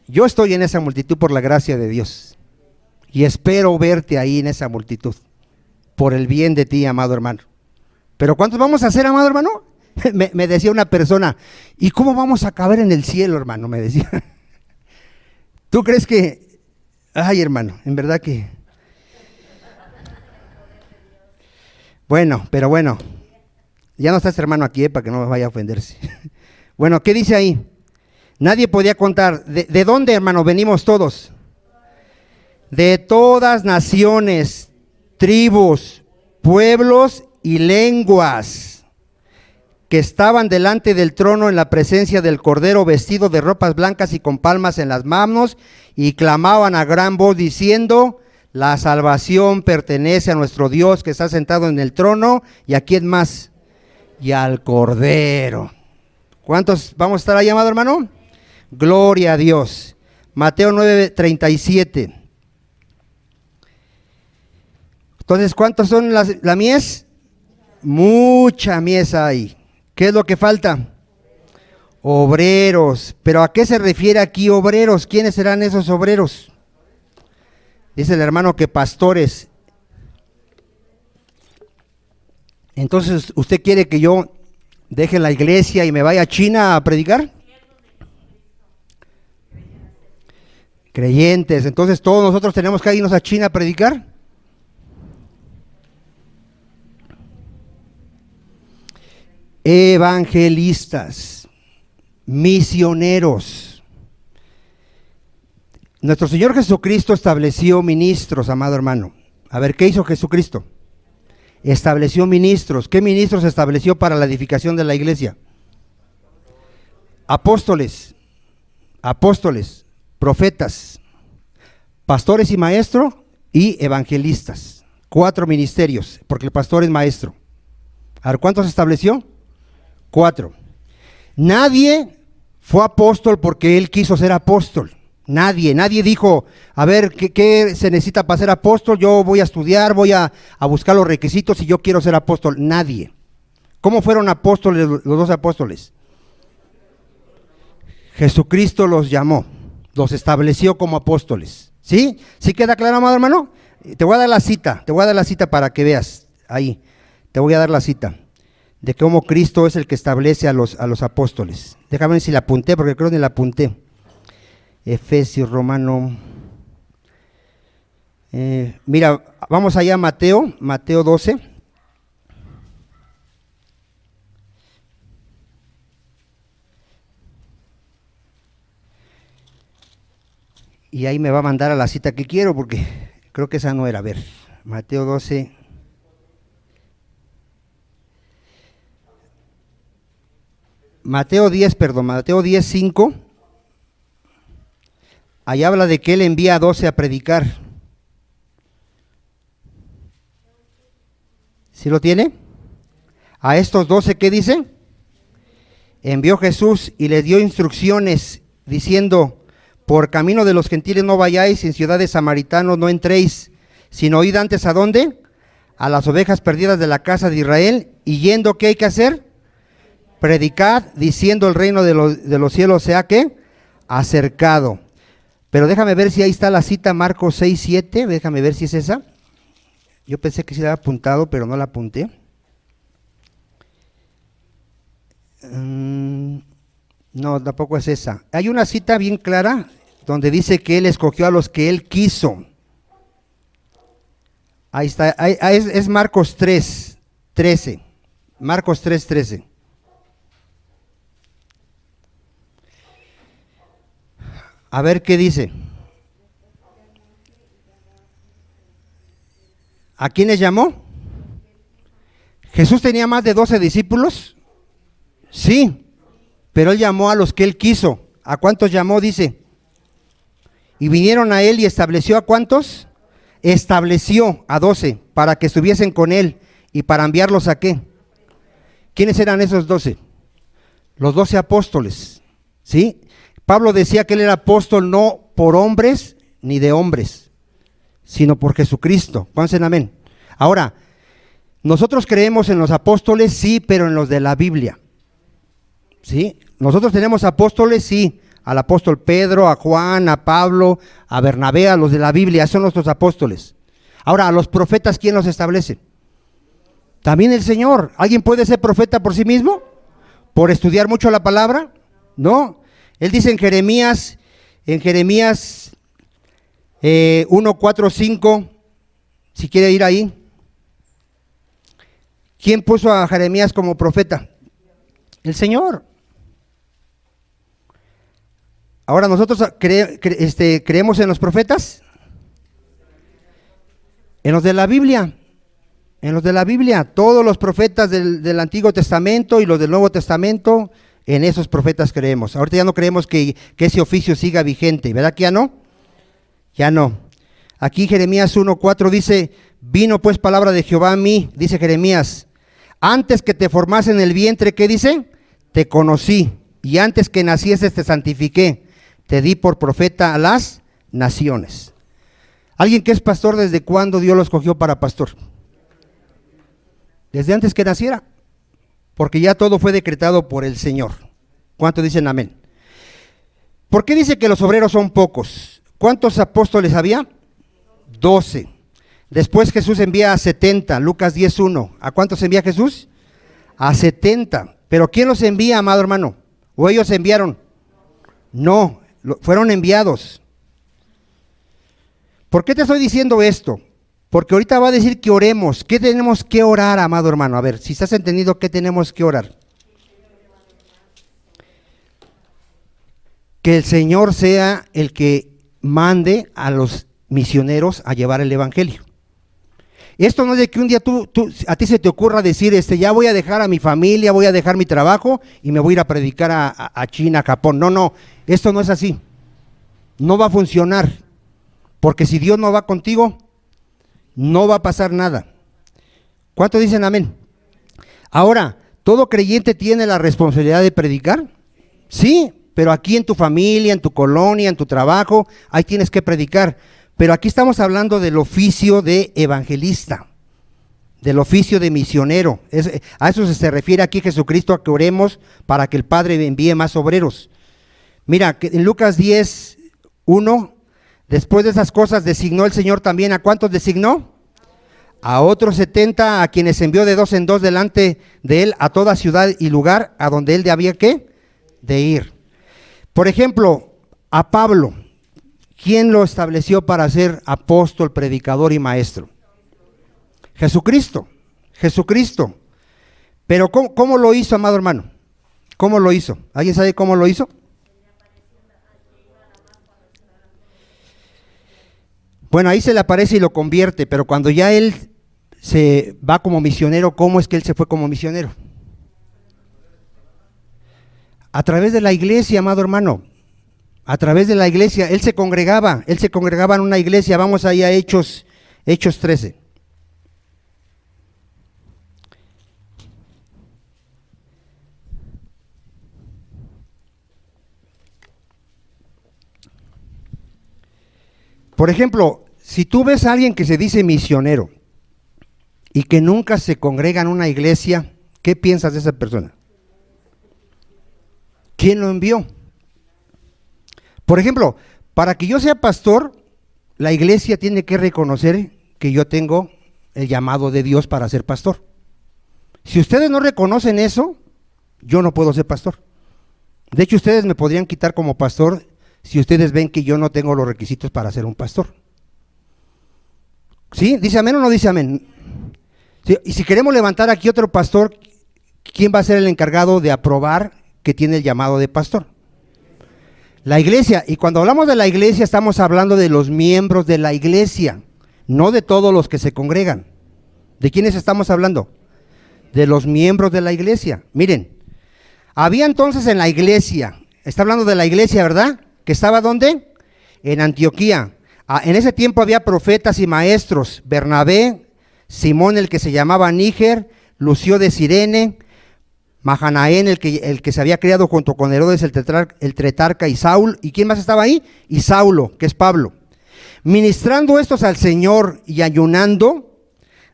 Yo estoy en esa multitud por la gracia de Dios, y espero verte ahí en esa multitud, por el bien de ti, amado hermano. ¿Pero cuántos vamos a hacer, amado hermano? Me decía una persona: ¿y cómo vamos a caber en el cielo, hermano? Me decía. ¿Tú crees que? Ay, hermano, en verdad que... Bueno, pero bueno, ya no está este hermano aquí, para que no me vaya a ofenderse. Bueno, ¿qué dice ahí? Nadie podía contar. ¿De dónde, hermano, venimos todos? De todas naciones, tribus, pueblos y lenguas. que estaban delante del trono en la presencia del Cordero, vestidos de ropas blancas y con palmas en las manos, y clamaban a gran voz diciendo: la salvación pertenece a nuestro Dios que está sentado en el trono. ¿Y a quién más? Y al Cordero. ¿Cuántos vamos a estar ahí, amado hermano? Gloria a Dios. Mateo 9:37. Entonces, ¿cuántos son la mies? Mucha mies hay. ¿Qué es lo que falta? Obreros. ¿Pero a qué se refiere aquí obreros? ¿Quiénes serán esos obreros? Dice el hermano que pastores. Entonces, ¿usted quiere que yo deje la iglesia y me vaya a China a predicar? Creyentes. Entonces, ¿todos nosotros tenemos que irnos a China a predicar? Evangelistas, misioneros. Nuestro Señor Jesucristo estableció ministros, amado hermano. A ver, ¿qué hizo Jesucristo? Estableció ministros. ¿Qué ministros estableció para la edificación de la iglesia? Apóstoles, profetas, pastores y maestros y evangelistas. 4 ministerios, porque el pastor es maestro. A ver, ¿cuántos estableció? 4. Nadie fue apóstol porque él quiso ser apóstol. Nadie dijo, a ver, ¿qué se necesita para ser apóstol? Yo voy a estudiar, voy a buscar los requisitos y yo quiero ser apóstol. Nadie. ¿Cómo fueron apóstoles los 2 apóstoles? Jesucristo los llamó, los estableció como apóstoles. ¿Sí? ¿Sí queda claro, amado hermano? Te voy a dar la cita para que veas ahí. Te voy a dar la cita de cómo Cristo es el que establece a los apóstoles. Déjame ver si la apunté, porque creo que ni la apunté. Efesios, Romano. Mira, vamos allá a Mateo 12. Y ahí me va a mandar a la cita que quiero, porque creo que esa no era. A ver, Mateo 12. Mateo 10, 5. Ahí habla de que él envía a 12 a predicar. ¿Sí lo tiene? A estos 12, ¿qué dice? Envió Jesús y les dio instrucciones diciendo: por camino de los gentiles no vayáis, en ciudades samaritanos no entréis, sino id antes ¿a dónde? A las ovejas perdidas de la casa de Israel, y yendo, ¿qué hay que hacer? Predicad, diciendo el reino de los cielos sea ¿qué? Acercado. Pero déjame ver si ahí está la cita, Marcos 6, 7, déjame ver si es esa. Yo pensé que sí la había apuntado, pero no la apunté. No, tampoco es esa. Hay una cita bien clara donde dice que él escogió a los que él quiso. Ahí está, es Marcos 3, 13. Marcos 3, 13. A ver qué dice. ¿A quiénes llamó? ¿Jesús tenía más de 12 discípulos? Sí, pero él llamó a los que él quiso. ¿A cuántos llamó? Dice. Y vinieron a él y estableció ¿a cuántos? Estableció a 12 para que estuviesen con él y para enviarlos ¿a qué? ¿Quiénes eran esos 12? Los 12 apóstoles, ¿sí? Pablo decía que él era apóstol no por hombres ni de hombres, sino por Jesucristo. ¿Cuántos amén? Ahora, nosotros creemos en los apóstoles, sí, pero en los de la Biblia, ¿sí? Nosotros tenemos apóstoles, sí, al apóstol Pedro, a Juan, a Pablo, a Bernabé, a los de la Biblia, son nuestros apóstoles. Ahora, a los profetas, ¿quién los establece? También el Señor. ¿Alguien puede ser profeta por sí mismo? ¿Por estudiar mucho la palabra? No. Él dice en Jeremías 1, 4, 5, si quiere ir ahí. ¿Quién puso a Jeremías como profeta? El Señor. Ahora, ¿nosotros creemos en los profetas? En los de la Biblia. En los de la Biblia, todos los profetas del Antiguo Testamento y los del Nuevo Testamento, en esos profetas creemos. Ahorita ya no creemos que ese oficio siga vigente, ¿verdad que ya no? Ya no. Aquí Jeremías 1:4 dice, vino pues palabra de Jehová a mí, dice Jeremías, antes que te formase en el vientre, ¿qué dice? Te conocí, y antes que nacieses te santifiqué, te di por profeta a las naciones. ¿Alguien que es pastor, desde cuándo Dios lo escogió para pastor? Desde antes que naciera, porque ya todo fue decretado por el Señor. ¿Cuántos dicen amén? ¿Por qué dice que los obreros son pocos? ¿Cuántos apóstoles había? 12. Después Jesús envía a 70, Lucas 10:1. ¿A cuántos envía Jesús? A 70. ¿Pero quién los envía, amado hermano? ¿O ellos enviaron? No, fueron enviados. ¿Por qué te estoy diciendo esto? Porque ahorita va a decir que oremos. ¿Qué tenemos que orar, amado hermano? A ver, si estás entendido, ¿qué tenemos que orar? Que el Señor sea el que mande a los misioneros a llevar el evangelio. Esto no es de que un día a ti se te ocurra decir, ya voy a dejar a mi familia, voy a dejar mi trabajo y me voy a ir a predicar a China, a Japón. No, esto no es así. No va a funcionar, porque si Dios no va contigo, no va a pasar nada. ¿Cuántos dicen amén? Ahora, ¿todo creyente tiene la responsabilidad de predicar? Sí, pero aquí en tu familia, en tu colonia, en tu trabajo, ahí tienes que predicar. Pero aquí estamos hablando del oficio de evangelista, del oficio de misionero. A eso se refiere aquí Jesucristo, a que oremos para que el Padre envíe más obreros. Mira, que en Lucas 10:1, después de esas cosas designó el Señor también, ¿a cuántos designó? A otros 70, a quienes envió de dos en dos delante de él a toda ciudad y lugar a donde él había de ir. Por ejemplo, a Pablo, ¿quién lo estableció para ser apóstol, predicador y maestro? Jesucristo. Pero ¿cómo lo hizo, amado hermano? ¿Cómo lo hizo? ¿Alguien sabe cómo lo hizo? Bueno, ahí se le aparece y lo convierte, pero cuando ya él se va como misionero, ¿cómo es que él se fue como misionero? A través de la iglesia, amado hermano. A través de la iglesia, él se congregaba en una iglesia. Vamos ahí a Hechos 13. Por ejemplo, si tú ves a alguien que se dice misionero y que nunca se congrega en una iglesia, ¿qué piensas de esa persona? ¿Quién lo envió? Por ejemplo, para que yo sea pastor, la iglesia tiene que reconocer que yo tengo el llamado de Dios para ser pastor. Si ustedes no reconocen eso, yo no puedo ser pastor. De hecho, ustedes me podrían quitar como pastor si ustedes ven que yo no tengo los requisitos para ser un pastor. ¿Sí? ¿Dice amén o no dice amén? Sí. Y si queremos levantar aquí otro pastor, ¿quién va a ser el encargado de aprobar que tiene el llamado de pastor? La iglesia. Y cuando hablamos de la iglesia, estamos hablando de los miembros de la iglesia, no de todos los que se congregan. ¿De quiénes estamos hablando? De los miembros de la iglesia. Miren, había entonces en la iglesia, está hablando de la iglesia, ¿verdad? ¿Que estaba dónde? En Antioquía. En ese tiempo había profetas y maestros: Bernabé, Simón el que se llamaba Níger, Lucio de Cirene, Mahanaén el que se había criado junto con Herodes el tetrarca, y Saulo. ¿Y quién más estaba ahí? Y Saulo, que es Pablo. Ministrando estos al Señor y ayunando,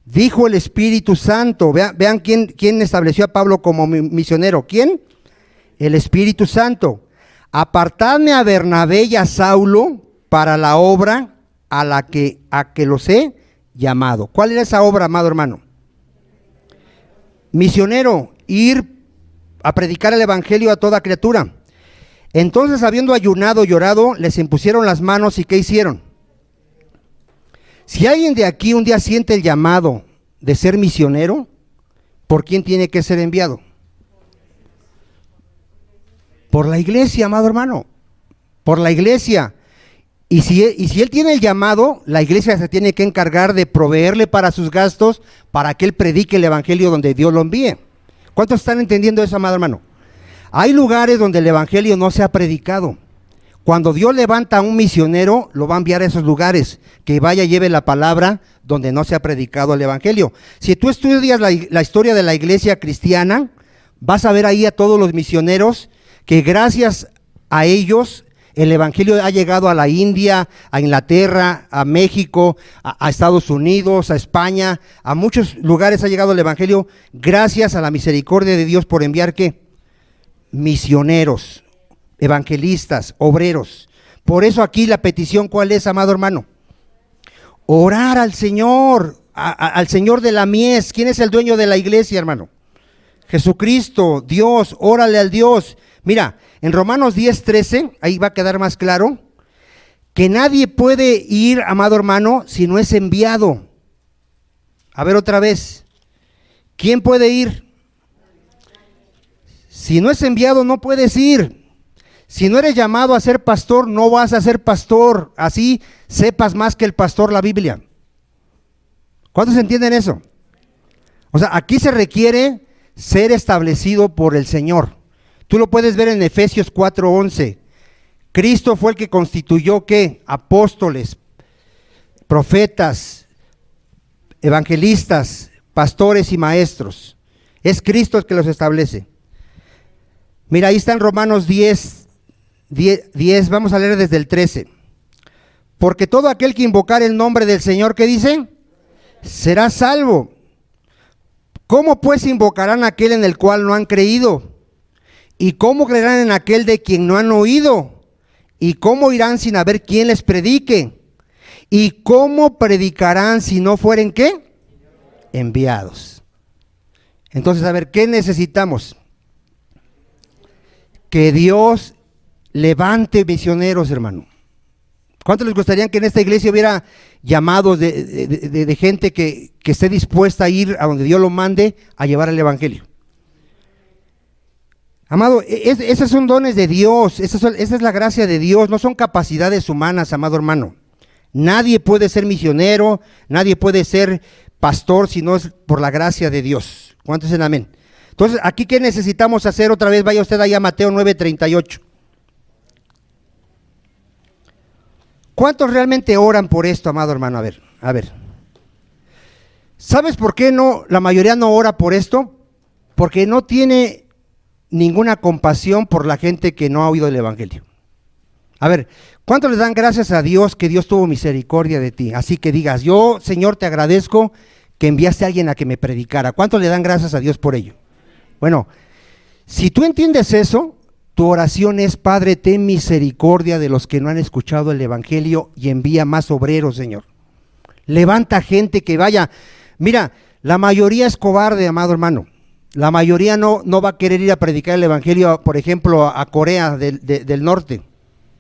dijo el Espíritu Santo. Vean quién estableció a Pablo como misionero. ¿Quién? El Espíritu Santo. Apartadme a Bernabé y a Saulo para la obra a que los he llamado. ¿Cuál era esa obra, amado hermano? Misionero, ir a predicar el evangelio a toda criatura. Entonces, habiendo ayunado y orado, les impusieron las manos. ¿Y qué hicieron? Si alguien de aquí un día siente el llamado de ser misionero, ¿por quién tiene que ser enviado? Por la iglesia, amado hermano, por la iglesia. Y si él tiene el llamado, la iglesia se tiene que encargar de proveerle para sus gastos, para que él predique el evangelio donde Dios lo envíe. ¿Cuántos están entendiendo eso, amado hermano? Hay lugares donde el evangelio no se ha predicado. Cuando Dios levanta a un misionero, lo va a enviar a esos lugares, que vaya y lleve la palabra donde no se ha predicado el evangelio. Si tú estudias la historia de la iglesia cristiana, vas a ver ahí a todos los misioneros que gracias a ellos el evangelio ha llegado a la India, a Inglaterra, a México, a Estados Unidos, a España, a muchos lugares ha llegado el evangelio gracias a la misericordia de Dios por enviar ¿qué? Misioneros, evangelistas, obreros. Por eso aquí la petición, ¿cuál es, amado hermano? Orar al Señor, al Señor de la mies. ¿Quién es el dueño de la iglesia, hermano? Jesucristo, Dios, órale al Dios. Mira, en Romanos 10:13, ahí va a quedar más claro, que nadie puede ir, amado hermano, si no es enviado. A ver otra vez, ¿quién puede ir? Si no es enviado, no puedes ir. Si no eres llamado a ser pastor, no vas a ser pastor. Así sepas más que el pastor la Biblia. ¿Cuántos entienden eso? O sea, aquí se requiere ser establecido por el Señor. Tú lo puedes ver en Efesios 4:11. Cristo fue el que constituyó ¿qué? Apóstoles, profetas, evangelistas, pastores y maestros. Es Cristo el que los establece. Mira, ahí está en Romanos 10, vamos a leer desde el 13. Porque todo aquel que invocar el nombre del Señor, ¿qué dice? Será salvo. ¿Cómo pues invocarán a aquel en el cual no han creído? ¿Y cómo creerán en aquel de quien no han oído? ¿Y cómo irán sin haber quien les predique? ¿Y cómo predicarán si no fueren qué? Enviados. Entonces, a ver, ¿qué necesitamos? Que Dios levante misioneros, hermano. ¿Cuántos les gustaría que en esta iglesia hubiera llamados de gente que esté dispuesta a ir a donde Dios lo mande a llevar el evangelio? Amado, esos son dones de Dios, esa es la gracia de Dios, no son capacidades humanas, amado hermano. Nadie puede ser misionero, nadie puede ser pastor si no es por la gracia de Dios. ¿Cuántos dicen amén? Entonces, ¿aquí qué necesitamos hacer? Otra vez, vaya usted allá a Mateo 9:38. ¿Cuántos realmente oran por esto, amado hermano? A ver. ¿Sabes por qué no? La mayoría no ora por esto, porque no tiene ninguna compasión por la gente que no ha oído el evangelio. A ver, ¿cuántos le dan gracias a Dios que Dios tuvo misericordia de ti? Así que digas, yo, Señor, te agradezco que enviaste a alguien a que me predicara. ¿Cuántos le dan gracias a Dios por ello? Bueno, si tú entiendes eso, tu oración es, Padre, ten misericordia de los que no han escuchado el evangelio y envía más obreros, Señor. Levanta gente que vaya. Mira, la mayoría es cobarde, amado hermano. La mayoría no va a querer ir a predicar el evangelio, por ejemplo, a Corea del Norte.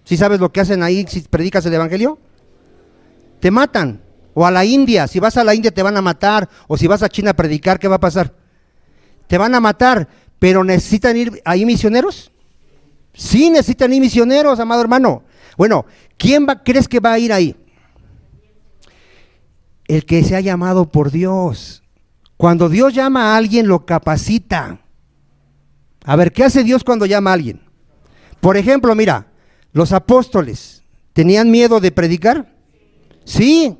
¿Sí sabes lo que hacen ahí si predicas el evangelio? Te matan. O a la India, si vas a la India te van a matar. O si vas a China a predicar, ¿qué va a pasar? Te van a matar. ¿Pero necesitan ir ahí misioneros? Sí, necesitan ir misioneros, amado hermano. Bueno, ¿quién crees que va a ir ahí? El que se ha llamado por Dios. Cuando Dios llama a alguien, lo capacita. A ver, ¿qué hace Dios cuando llama a alguien? Por ejemplo, mira, los apóstoles, ¿tenían miedo de predicar? Sí.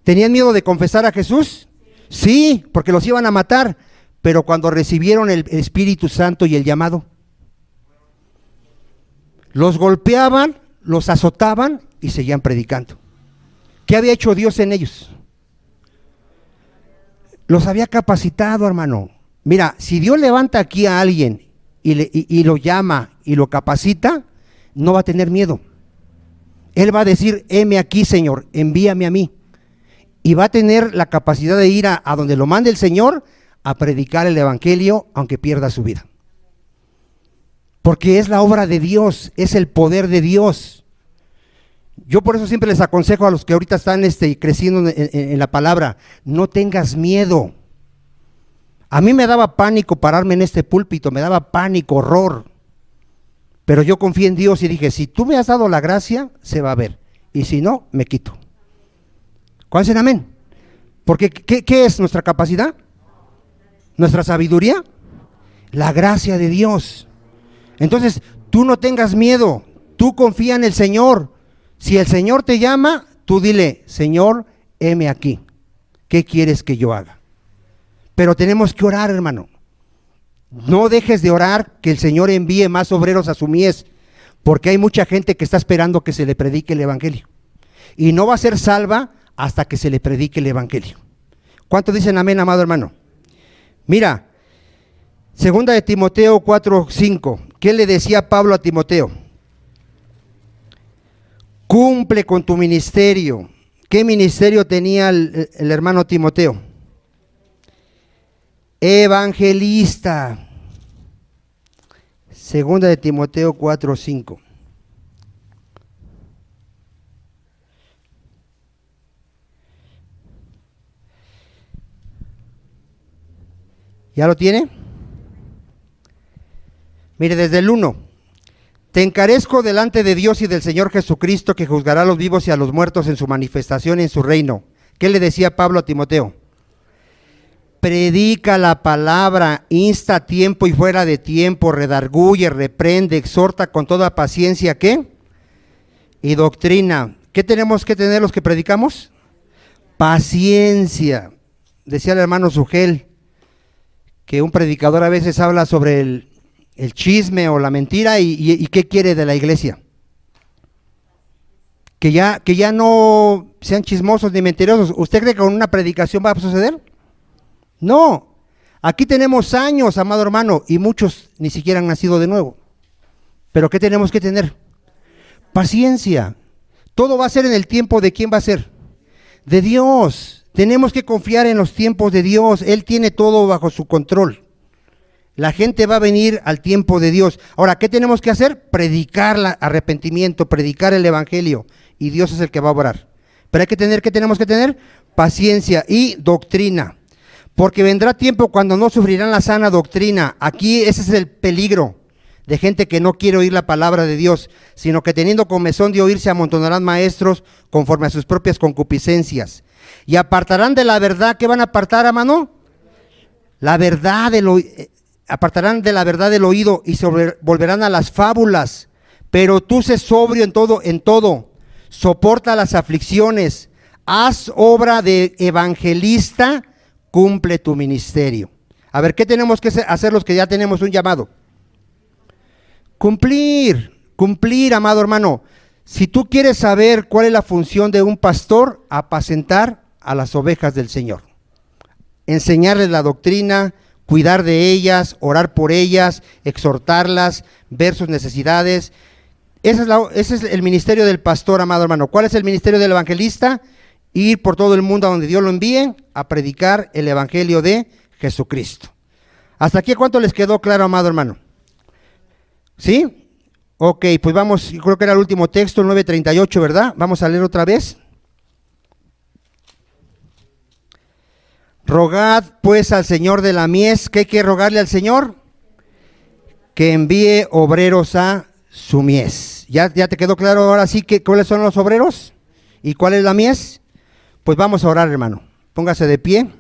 ¿Tenían miedo de confesar a Jesús? Sí, porque los iban a matar. Pero cuando recibieron el Espíritu Santo y el llamado, los golpeaban, los azotaban y seguían predicando. ¿Qué había hecho Dios en ellos? Los había capacitado, hermano. Mira, si Dios levanta aquí a alguien y lo llama y lo capacita, no va a tener miedo. Él va a decir, heme aquí, Señor, envíame a mí. Y va a tener la capacidad de ir a donde lo mande el Señor a predicar el evangelio, aunque pierda su vida. Porque es la obra de Dios, es el poder de Dios. Yo por eso siempre les aconsejo a los que ahorita están creciendo en la palabra, no tengas miedo. A mí me daba pánico pararme en este púlpito, me daba pánico, horror. Pero yo confié en Dios y dije, si tú me has dado la gracia, se va a ver. y si no, me quito. ¿Cuál es el amén? Porque ¿qué es nuestra capacidad? ¿Nuestra sabiduría? La gracia de Dios. Entonces, tú no tengas miedo, tú confía en el Señor. Si el Señor te llama, tú dile, Señor, heme aquí. ¿Qué quieres que yo haga? Pero tenemos que orar, hermano. No dejes de orar que el Señor envíe más obreros a su mies, porque hay mucha gente que está esperando que se le predique el evangelio. Y no va a ser salva hasta que se le predique el evangelio. ¿Cuántos dicen amén, amado hermano? Mira, segunda de Timoteo 4:5. ¿Qué le decía Pablo a Timoteo? Cumple con tu ministerio. ¿Qué ministerio tenía el hermano Timoteo? Evangelista. Segunda de Timoteo 4:5. ¿Ya lo tiene? Mire, desde el 1. Te encarezco delante de Dios y del Señor Jesucristo, que juzgará a los vivos y a los muertos en su manifestación y en su reino. ¿Qué le decía Pablo a Timoteo? Predica la palabra, insta a tiempo y fuera de tiempo, redarguye, reprende, exhorta con toda paciencia, ¿qué? Y doctrina. ¿Qué tenemos que tener los que predicamos? Paciencia. Decía el hermano Sugel que un predicador a veces habla sobre el chisme o la mentira y ¿qué quiere de la iglesia? Que ya no sean chismosos ni mentirosos. ¿Usted cree que con una predicación va a suceder? No, aquí tenemos años, amado hermano, y muchos ni siquiera han nacido de nuevo. Pero ¿qué tenemos que tener? Paciencia. Todo va a ser en el tiempo de ¿quién va a ser? De Dios. Tenemos que confiar en los tiempos de Dios. Él tiene todo bajo su control. La gente va a venir al tiempo de Dios. Ahora, ¿qué tenemos que hacer? Predicar el arrepentimiento, predicar el evangelio, y Dios es el que va a obrar. Pero ¿qué tenemos que tener? Paciencia y doctrina. Porque vendrá tiempo cuando no sufrirán la sana doctrina. Aquí ese es el peligro de gente que no quiere oír la palabra de Dios, sino que teniendo comezón de oír se amontonarán maestros conforme a sus propias concupiscencias. Y apartarán de la verdad. ¿Qué van a apartar, hermano? La verdad apartarán de la verdad del oído y volverán a las fábulas. Pero tú sé sobrio en todo. Soporta las aflicciones. Haz obra de evangelista. Cumple tu ministerio. A ver, ¿qué tenemos que hacer los que ya tenemos un llamado? Cumplir, amado hermano. Si tú quieres saber cuál es la función de un pastor, apacentar a las ovejas del Señor. Enseñarles la doctrina, cuidar de ellas, orar por ellas, exhortarlas, ver sus necesidades. Ese es el ministerio del pastor, amado hermano. ¿Cuál es el ministerio del evangelista? Ir por todo el mundo a donde Dios lo envíe a predicar el evangelio de Jesucristo. ¿Hasta aquí cuánto les quedó claro, amado hermano? ¿Sí? Ok, pues vamos, yo creo que era el último texto, el 9:38, ¿verdad? Vamos a leer otra vez. Rogad pues al Señor de la mies. ¿Qué hay que rogarle al Señor? Que envíe obreros a su mies. ¿Ya te quedó claro ahora sí cuáles son los obreros? ¿Y cuál es la mies? Pues vamos a orar, hermano. Póngase de pie.